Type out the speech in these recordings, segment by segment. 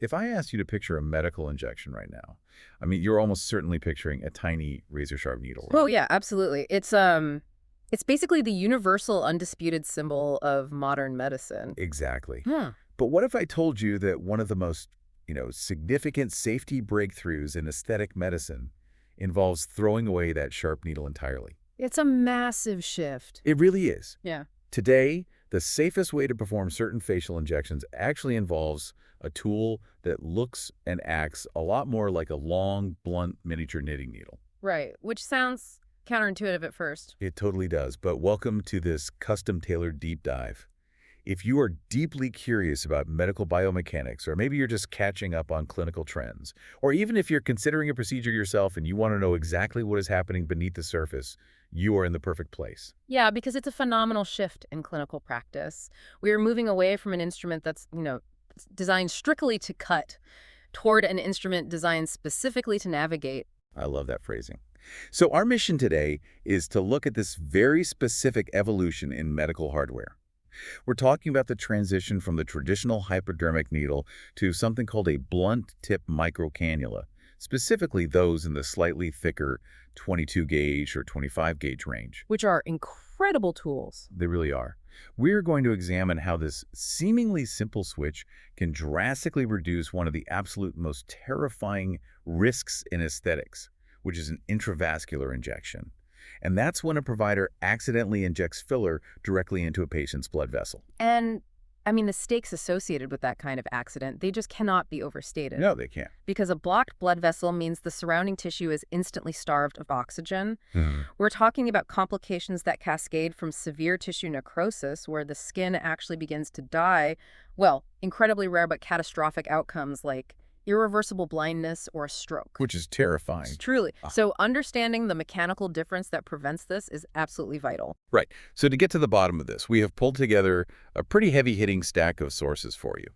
if I asked you to picture a medical injection right now, I mean, you're almost certainly picturing a tiny razor-sharp needle, right? Oh, yeah, absolutely. It's basically the universal undisputed symbol of modern medicine. Exactly. Hmm. But what if I told you that one of the most, significant safety breakthroughs in aesthetic medicine involves throwing away that sharp needle entirely? It's a massive shift. It really is. Yeah. Today, the safest way to perform certain facial injections actually involves a tool that looks and acts a lot more like a long, blunt miniature knitting needle. Right, which sounds counterintuitive at first. It totally does, but welcome to this custom-tailored deep dive. If you are deeply curious about medical biomechanics, or maybe you're just catching up on clinical trends, or even if you're considering a procedure yourself and you want to know exactly what is happening beneath the surface, you are in the perfect place. Yeah, because it's a phenomenal shift in clinical practice. We are moving away from an instrument that's, designed strictly to cut toward an instrument designed specifically to navigate. I love that phrasing. So our mission today is to look at this very specific evolution in medical hardware. We're talking about the transition from the traditional hypodermic needle to something called a blunt tip microcannula, specifically those in the slightly thicker 22 gauge or 25 gauge range. Which are incredible tools. They really are. We're going to examine how this seemingly simple switch can drastically reduce one of the absolute most terrifying risks in aesthetics, which is an intravascular injection. And that's when a provider accidentally injects filler directly into a patient's blood vessel. And, the stakes associated with that kind of accident, they just cannot be overstated. No, they can't. Because a blocked blood vessel means the surrounding tissue is instantly starved of oxygen. Mhm. We're talking about complications that cascade from severe tissue necrosis, where the skin actually begins to die, well, incredibly rare but catastrophic outcomes like irreversible blindness or a stroke. Which is terrifying. Truly. Ah. So understanding the mechanical difference that prevents this is absolutely vital. Right. So to get to the bottom of this, we have pulled together a pretty heavy-hitting stack of sources for you.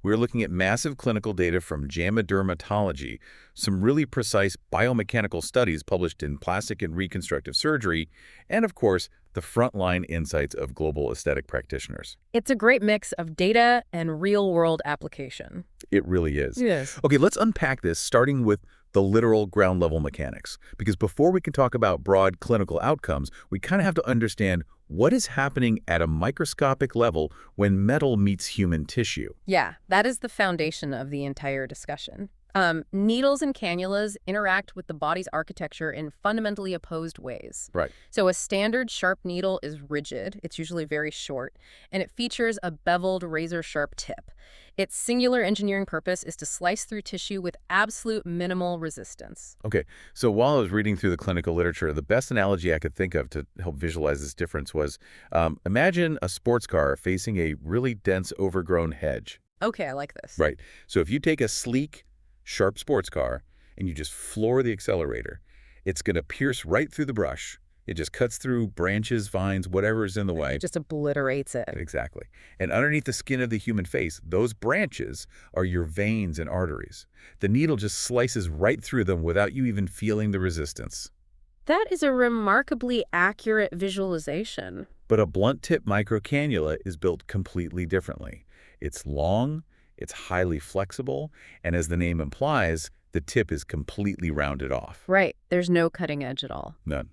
We're looking at massive clinical data from JAMA Dermatology, some really precise biomechanical studies published in Plastic and Reconstructive Surgery, and of course, the frontline insights of global aesthetic practitioners. It's a great mix of data and real-world application. It really is. Yes. Okay, let's unpack this, starting with the literal ground-level mechanics. Because before we can talk about broad clinical outcomes, we kind of have to understand what is happening at a microscopic level when metal meets human tissue. Yeah, that is the foundation of the entire discussion. Needles and cannulas interact with the body's architecture in fundamentally opposed ways. Right. So a standard sharp needle is rigid, it's usually very short, and it features a beveled razor-sharp tip. Its singular engineering purpose is to slice through tissue with absolute minimal resistance. Okay, so while I was reading through the clinical literature, the best analogy I could think of to help visualize this difference was imagine a sports car facing a really dense, overgrown hedge. Okay, I like this. Right. So if you take a sleek, sharp sports car and you just floor the accelerator, it's going to pierce right through the brush. It just cuts through branches, vines, whatever is in the way. It just obliterates it. Exactly. And underneath the skin of the human face, those branches are your veins and arteries. The needle just slices right through them without you even feeling the resistance. That is a remarkably accurate visualization. But a blunt tip microcannula is built completely differently. It's long, it's highly flexible, and as the name implies, the tip is completely rounded off. Right, there's no cutting edge at all. None.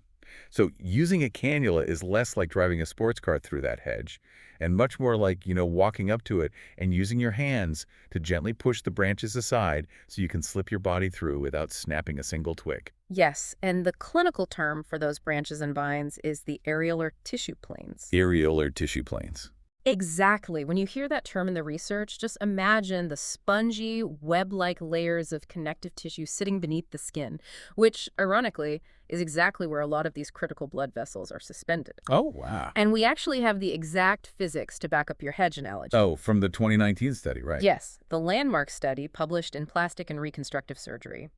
So using a cannula is less like driving a sports car through that hedge and much more like, walking up to it and using your hands to gently push the branches aside so you can slip your body through without snapping a single twig. Yes, and the clinical term for those branches and vines is the areolar tissue planes. Areolar tissue planes. Exactly. When you hear that term in the research, just imagine the spongy, web-like layers of connective tissue sitting beneath the skin, which, ironically, is exactly where a lot of these critical blood vessels are suspended. Oh, wow. And we actually have the exact physics to back up your hedge analogy. Oh, from the 2019 study, right? Yes, the landmark study published in Plastic and Reconstructive Surgery.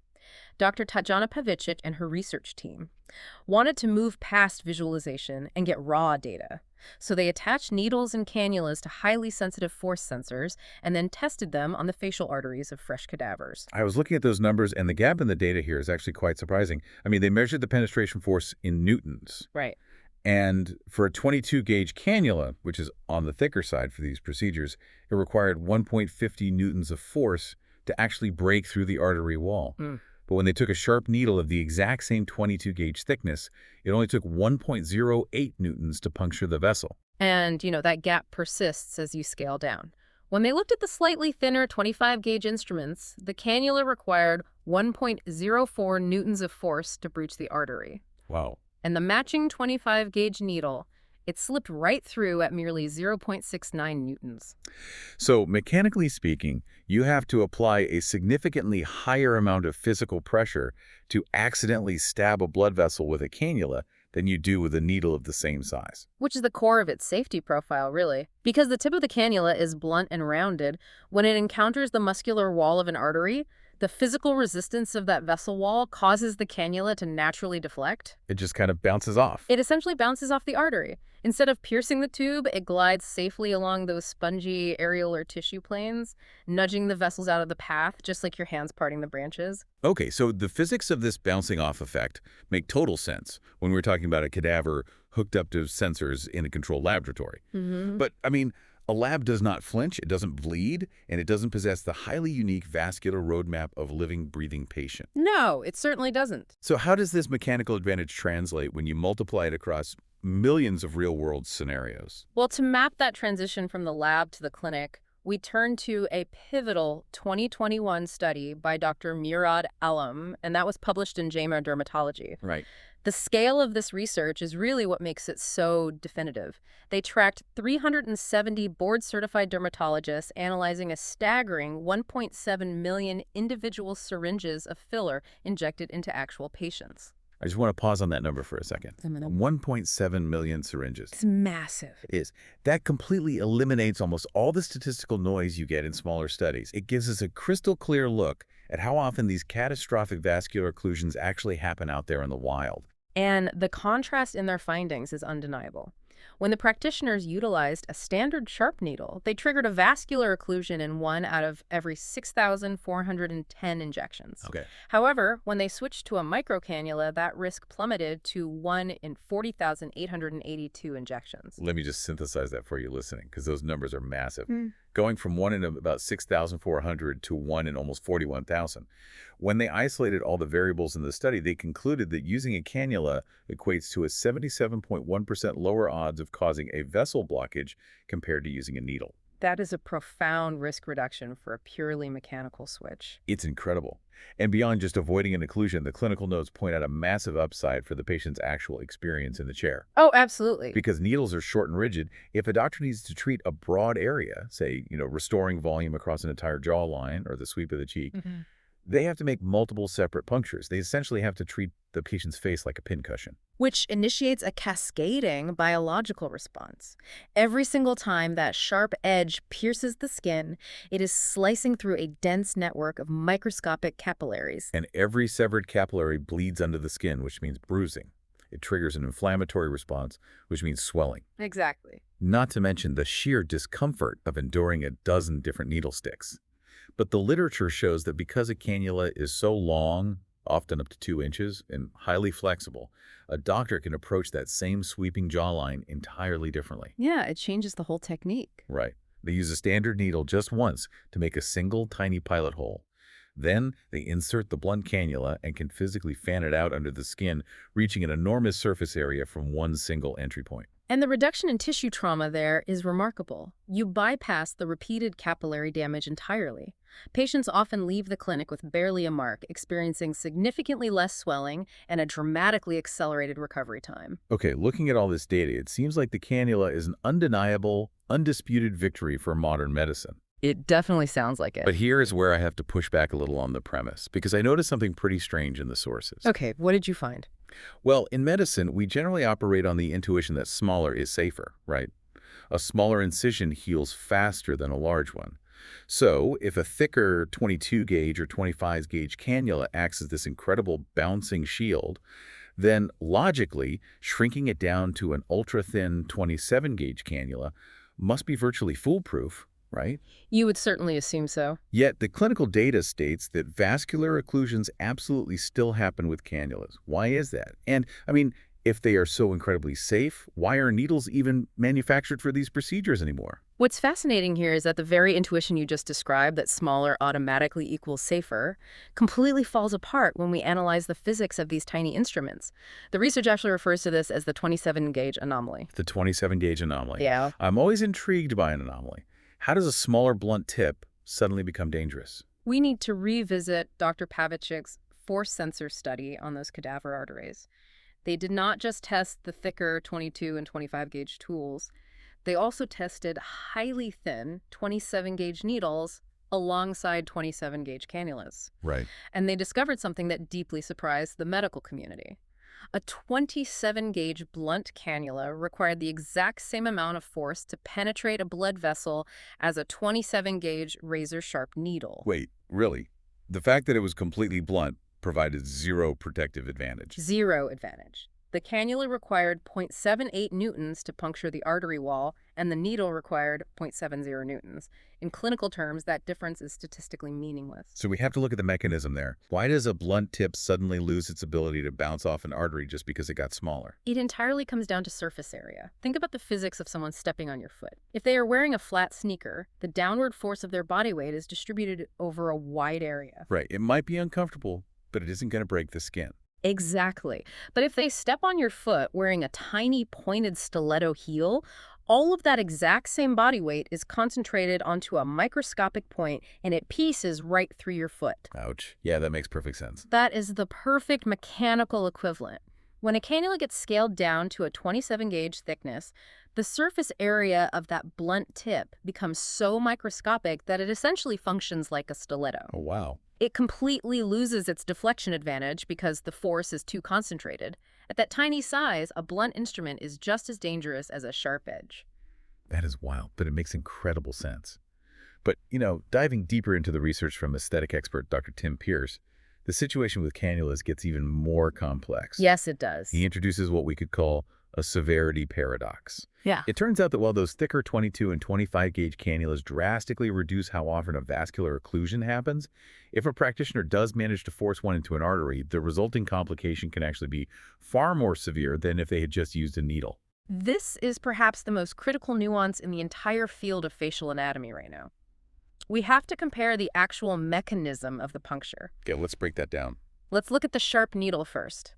Dr. Tatjana Pavicic and her research team wanted to move past visualization and get raw data. So they attached needles and cannulas to highly sensitive force sensors and then tested them on the facial arteries of fresh cadavers. I was looking at those numbers, and the gap in the data here is actually quite surprising. I mean, they measured the penetration force in newtons. Right. And for a 22-gauge cannula, which is on the thicker side for these procedures, it required 1.50 newtons of force to actually break through the artery wall. Mm. But when they took a sharp needle of the exact same 22-gauge thickness, it only took 1.08 newtons to puncture the vessel. And, that gap persists as you scale down. When they looked at the slightly thinner 25-gauge instruments, the cannula required 1.04 newtons of force to breach the artery. Wow. And the matching 25-gauge needle, it slipped right through at merely 0.69 newtons. So mechanically speaking, you have to apply a significantly higher amount of physical pressure to accidentally stab a blood vessel with a cannula than you do with a needle of the same size. Which is the core of its safety profile, really. Because the tip of the cannula is blunt and rounded, when it encounters the muscular wall of an artery, the physical resistance of that vessel wall causes the cannula to naturally deflect. It just kind of bounces off. It essentially bounces off the artery. Instead of piercing the tube, it glides safely along those spongy areolar tissue planes, nudging the vessels out of the path, just like your hands parting the branches. Okay, so the physics of this bouncing off effect make total sense when we're talking about a cadaver hooked up to sensors in a controlled laboratory. But, a lab does not flinch, it doesn't bleed, and it doesn't possess the highly unique vascular roadmap of a living, breathing patient. No, it certainly doesn't. So how does this mechanical advantage translate when you multiply it across millions of real-world scenarios? Well, to map that transition from the lab to the clinic, we turn to a pivotal 2021 study by Dr. Murad Alam, and that was published in JAMA Dermatology. Right. The scale of this research is really what makes it so definitive. They tracked 370 board-certified dermatologists analyzing a staggering 1.7 million individual syringes of filler injected into actual patients. I just want to pause on that number for a second. 1.7 million syringes. It's massive. It is. That completely eliminates almost all the statistical noise you get in smaller studies. It gives us a crystal clear look at how often these catastrophic vascular occlusions actually happen out there in the wild. And the contrast in their findings is undeniable. When the practitioners utilized a standard sharp needle, they triggered a vascular occlusion in 1 out of every 6,410 injections. Okay. However, when they switched to a microcannula, that risk plummeted to 1 in 40,882 injections. Let me just synthesize that for you listening, because those numbers are massive. Going from 1 in about 6,400 to 1 in almost 41,000. When they isolated all the variables in the study, they concluded that using a cannula equates to a 77.1% lower odds of causing a vessel blockage compared to using a needle. That is a profound risk reduction for a purely mechanical switch. It's incredible. And beyond just avoiding an occlusion, the clinical notes point out a massive upside for the patient's actual experience in the chair. Oh, absolutely. Because needles are short and rigid, if a doctor needs to treat a broad area, say, restoring volume across an entire jawline or the sweep of the cheek, they have to make multiple separate punctures. They essentially have to treat the patient's face like a pincushion. Which initiates a cascading biological response. Every single time that sharp edge pierces the skin, it is slicing through a dense network of microscopic capillaries. And every severed capillary bleeds under the skin, which means bruising. It triggers an inflammatory response, which means swelling. Exactly. Not to mention the sheer discomfort of enduring a dozen different needle sticks. But the literature shows that because a cannula is so long, often up to 2 inches, and highly flexible, a doctor can approach that same sweeping jawline entirely differently. Yeah, it changes the whole technique. Right. They use a standard needle just once to make a single tiny pilot hole. Then they insert the blunt cannula and can physically fan it out under the skin, reaching an enormous surface area from one single entry point. And the reduction in tissue trauma there is remarkable. You bypass the repeated capillary damage entirely. Patients often leave the clinic with barely a mark, experiencing significantly less swelling and a dramatically accelerated recovery time. Okay, looking at all this data, it seems like the cannula is an undeniable, undisputed victory for modern medicine. It definitely sounds like it. But here is where I have to push back a little on the premise, because I noticed something pretty strange in the sources. Okay, what did you find? Well, in medicine, we generally operate on the intuition that smaller is safer, right? A smaller incision heals faster than a large one. So, if a thicker 22-gauge or 25-gauge cannula acts as this incredible bouncing shield, then logically, shrinking it down to an ultra-thin 27-gauge cannula must be virtually foolproof, right? You would certainly assume so. Yet, the clinical data states that vascular occlusions absolutely still happen with cannulas. Why is that? And, If they are so incredibly safe, why are needles even manufactured for these procedures anymore? What's fascinating here is that the very intuition you just described, that smaller automatically equals safer, completely falls apart when we analyze the physics of these tiny instruments. The research actually refers to this as the 27-gauge anomaly. The 27-gauge anomaly. Yeah. I'm always intrigued by an anomaly. How does a smaller blunt tip suddenly become dangerous? We need to revisit Dr. Pavicic's force sensor study on those cadaver arteries. They did not just test the thicker 22 and 25 gauge tools. They also tested highly thin 27-gauge needles alongside 27-gauge cannulas. Right. And they discovered something that deeply surprised the medical community. A 27-gauge blunt cannula required the exact same amount of force to penetrate a blood vessel as a 27-gauge razor-sharp needle. Wait, really? The fact that it was completely blunt provided zero protective advantage. Zero advantage. The cannula required 0.78 newtons to puncture the artery wall, and the needle required 0.70 newtons. In clinical terms, that difference is statistically meaningless. So we have to look at the mechanism there. Why does a blunt tip suddenly lose its ability to bounce off an artery just because it got smaller? It entirely comes down to surface area. Think about the physics of someone stepping on your foot. If they are wearing a flat sneaker, the downward force of their body weight is distributed over a wide area. Right. It might be uncomfortable, but it isn't going to break the skin. Exactly. But if they step on your foot wearing a tiny pointed stiletto heel, all of that exact same body weight is concentrated onto a microscopic point and it pieces right through your foot. Ouch. Yeah, that makes perfect sense. That is the perfect mechanical equivalent. When a cannula gets scaled down to a 27-gauge thickness, the surface area of that blunt tip becomes so microscopic that it essentially functions like a stiletto. Oh, wow. It completely loses its deflection advantage because the force is too concentrated. At that tiny size, a blunt instrument is just as dangerous as a sharp edge. That is wild, but it makes incredible sense. But, diving deeper into the research from aesthetic expert Dr. Tim Pierce, the situation with cannulas gets even more complex. Yes, it does. He introduces what we could call a severity paradox. Yeah. It turns out that while those thicker 22 and 25 gauge cannulas drastically reduce how often a vascular occlusion happens, if a practitioner does manage to force one into an artery, the resulting complication can actually be far more severe than if they had just used a needle. This is perhaps the most critical nuance in the entire field of facial anatomy right now. We have to compare the actual mechanism of the puncture. Okay, let's break that down. Let's look at the sharp needle first.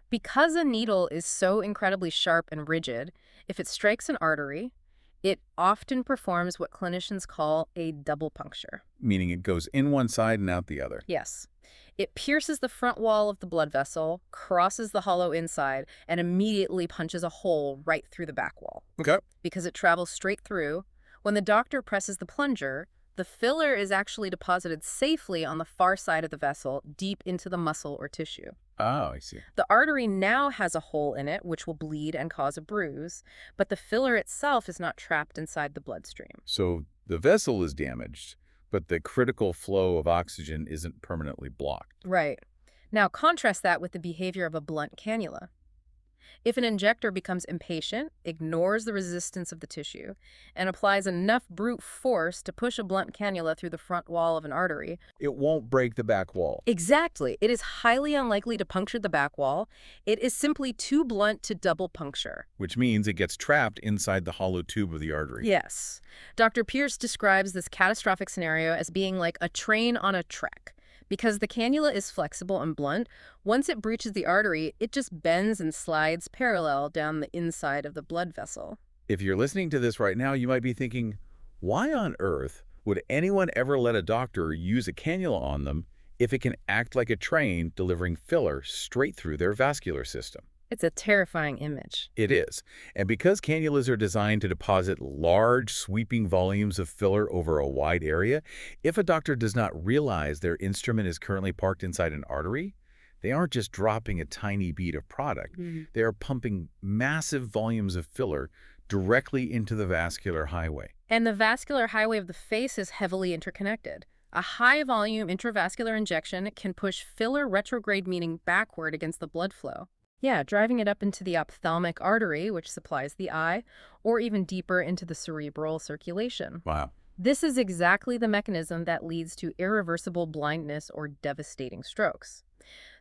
Because a needle is so incredibly sharp and rigid, if it strikes an artery, it often performs what clinicians call a double puncture. Meaning it goes in one side and out the other. Yes. It pierces the front wall of the blood vessel, crosses the hollow inside, and immediately punches a hole right through the back wall. Okay. Because it travels straight through, when the doctor presses the plunger, the filler is actually deposited safely on the far side of the vessel, deep into the muscle or tissue. Oh, I see. The artery now has a hole in it, which will bleed and cause a bruise, but the filler itself is not trapped inside the bloodstream. So the vessel is damaged, but the critical flow of oxygen isn't permanently blocked. Right. Now contrast that with the behavior of a blunt cannula. If an injector becomes impatient, ignores the resistance of the tissue, and applies enough brute force to push a blunt cannula through the front wall of an artery, It won't break the back wall. exactly, it is highly unlikely to puncture the back wall. It is simply too blunt to double puncture. Which means it gets trapped inside the hollow tube of the artery. Yes. Dr. Pierce describes this catastrophic scenario as being like a train on a track. Because the cannula is flexible and blunt, once it breaches the artery, it just bends and slides parallel down the inside of the blood vessel. If you're listening to this right now, you might be thinking, why on earth would anyone ever let a doctor use a cannula on them if it can act like a train delivering filler straight through their vascular system? It's a terrifying image. It is. And because cannulas are designed to deposit large, sweeping volumes of filler over a wide area, if a doctor does not realize their instrument is currently parked inside an artery, they aren't just dropping a tiny bead of product. They are pumping massive volumes of filler directly into the vascular highway. And the vascular highway of the face is heavily interconnected. A high-volume intravascular injection can push filler retrograde, meaning backward, against the blood flow. Yeah, driving it up into the ophthalmic artery, which supplies the eye, or even deeper into the cerebral circulation. Wow. This is exactly the mechanism that leads to irreversible blindness or devastating strokes.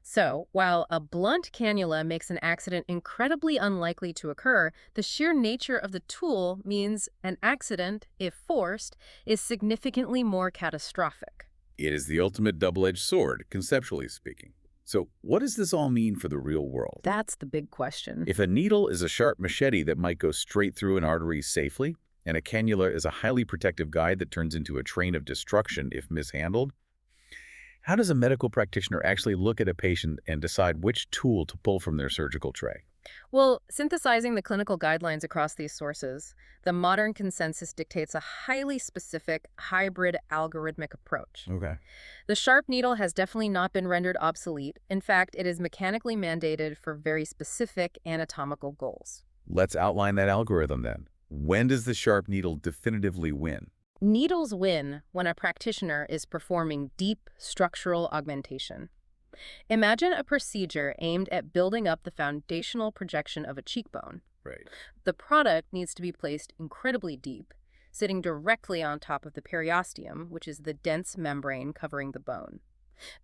So, while a blunt cannula makes an accident incredibly unlikely to occur, the sheer nature of the tool means an accident, if forced, is significantly more catastrophic. It is the ultimate double-edged sword, conceptually speaking. So what does this all mean for the real world? That's the big question. If a needle is a sharp machete that might go straight through an artery safely, and a cannula is a highly protective guide that turns into a train of destruction if mishandled, how does a medical practitioner actually look at a patient and decide which tool to pull from their surgical tray? Well, synthesizing the clinical guidelines across these sources, the modern consensus dictates a highly specific, hybrid algorithmic approach. Okay. The sharp needle has definitely not been rendered obsolete. In fact, it is mechanically mandated for very specific anatomical goals. Let's outline that algorithm then. When does the sharp needle definitively win? Needles win when a practitioner is performing deep structural augmentation. Imagine a procedure aimed at building up the foundational projection of a cheekbone. Right. The product needs to be placed incredibly deep, sitting directly on top of the periosteum, which is the dense membrane covering the bone.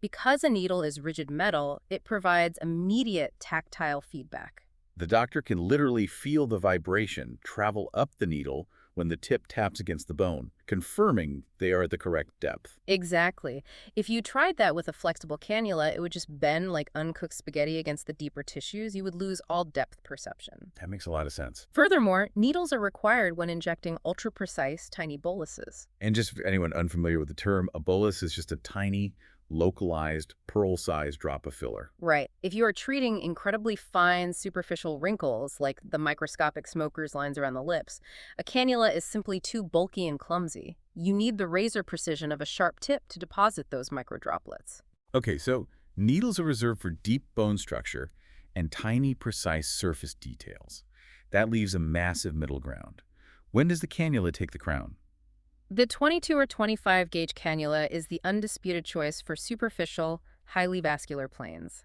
Because a needle is rigid metal, it provides immediate tactile feedback. The doctor can literally feel the vibration travel up the needle when the tip taps against the bone, confirming they are at the correct depth. Exactly. If you tried that with a flexible cannula, it would just bend like uncooked spaghetti against the deeper tissues. You would lose all depth perception. That makes a lot of sense. Furthermore, needles are required when injecting ultra-precise tiny boluses. And just for anyone unfamiliar with the term, a bolus is just a tiny, localized, pearl-sized drop of filler. Right. If you are treating incredibly fine superficial wrinkles, like the microscopic smoker's lines around the lips, a cannula is simply too bulky and clumsy. You need the razor precision of a sharp tip to deposit those microdroplets. Okay, so needles are reserved for deep bone structure and tiny, precise surface details. That leaves a massive middle ground. When does the cannula take the crown? The 22 or 25 gauge cannula is the undisputed choice for superficial, highly vascular planes.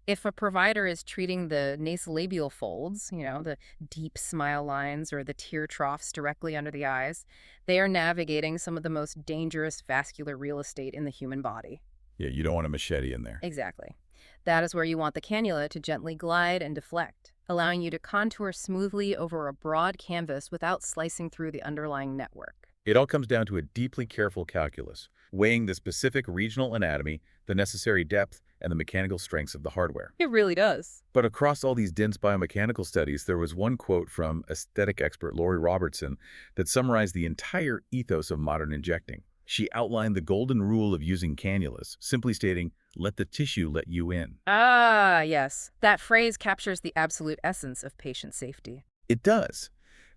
If a provider is treating the nasolabial folds, the deep smile lines or the tear troughs directly under the eyes, they are navigating some of the most dangerous vascular real estate in the human body. Yeah, you don't want a machete in there. Exactly. That is where you want the cannula to gently glide and deflect, allowing you to contour smoothly over a broad canvas without slicing through the underlying network. It all comes down to a deeply careful calculus, weighing the specific regional anatomy, the necessary depth, and the mechanical strengths of the hardware. It really does. But across all these dense biomechanical studies, there was one quote from aesthetic expert Lori Robertson that summarized the entire ethos of modern injecting. She outlined the golden rule of using cannulas, simply stating, "Let the tissue let you in." Ah, yes. That phrase captures the absolute essence of patient safety. It does,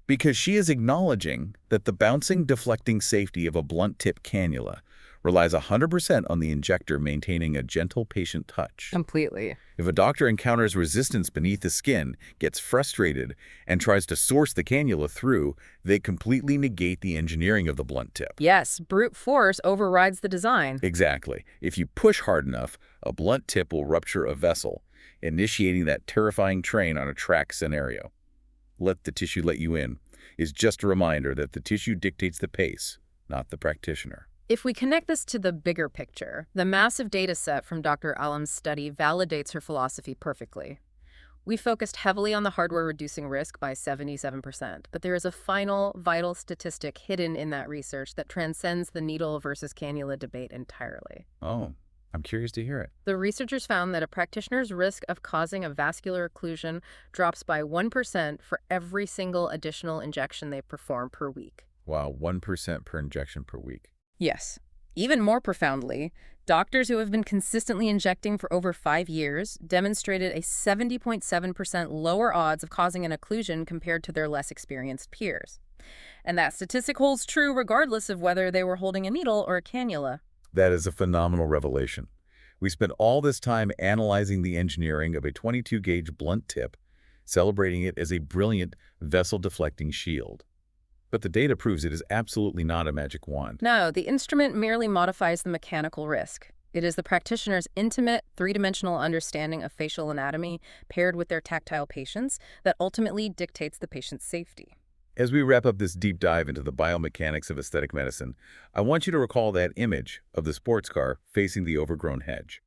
because she is acknowledging that the bouncing, deflecting safety of a blunt-tip cannula relies 100% on the injector maintaining a gentle patient touch. Completely. If a doctor encounters resistance beneath the skin, gets frustrated, and tries to force the cannula through, they completely negate the engineering of the blunt tip. Yes, brute force overrides the design. Exactly. If you push hard enough, a blunt tip will rupture a vessel, initiating that terrifying train on a track scenario. Let the tissue let you in is just a reminder that the tissue dictates the pace, not the practitioner. If we connect this to the bigger picture, the massive data set from Dr. Alam's study validates her philosophy perfectly. We focused heavily on the hardware reducing risk by 77%, but there is a final, vital statistic hidden in that research that transcends the needle versus cannula debate entirely. Oh, I'm curious to hear it. The researchers found that a practitioner's risk of causing a vascular occlusion drops by 1% for every single additional injection they perform per week. Wow, 1% per injection per week. Yes. Even more profoundly, doctors who have been consistently injecting for over 5 years demonstrated a 70.7% lower odds of causing an occlusion compared to their less experienced peers. And that statistic holds true regardless of whether they were holding a needle or a cannula. That is a phenomenal revelation. We spent all this time analyzing the engineering of a 22-gauge blunt tip, celebrating it as a brilliant vessel-deflecting shield. But the data proves it is absolutely not a magic wand. No, the instrument merely modifies the mechanical risk. It is the practitioner's intimate, three-dimensional understanding of facial anatomy paired with their tactile patience that ultimately dictates the patient's safety. As we wrap up this deep dive into the biomechanics of aesthetic medicine, I want you to recall that image of the sports car facing the overgrown hedge.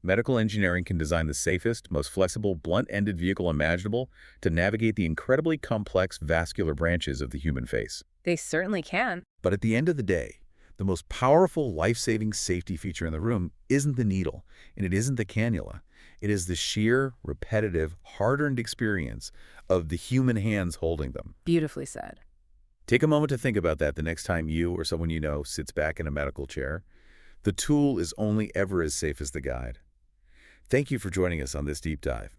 Medical engineering can design the safest, most flexible, blunt-ended vehicle imaginable to navigate the incredibly complex vascular branches of the human face. They certainly can. But at the end of the day, the most powerful life-saving safety feature in the room isn't the needle, and it isn't the cannula. It is the sheer, repetitive, hard-earned experience of the human hands holding them. Beautifully said. Take a moment to think about that the next time you or someone you know sits back in a medical chair. The tool is only ever as safe as the guide. Thank you for joining us on this deep dive.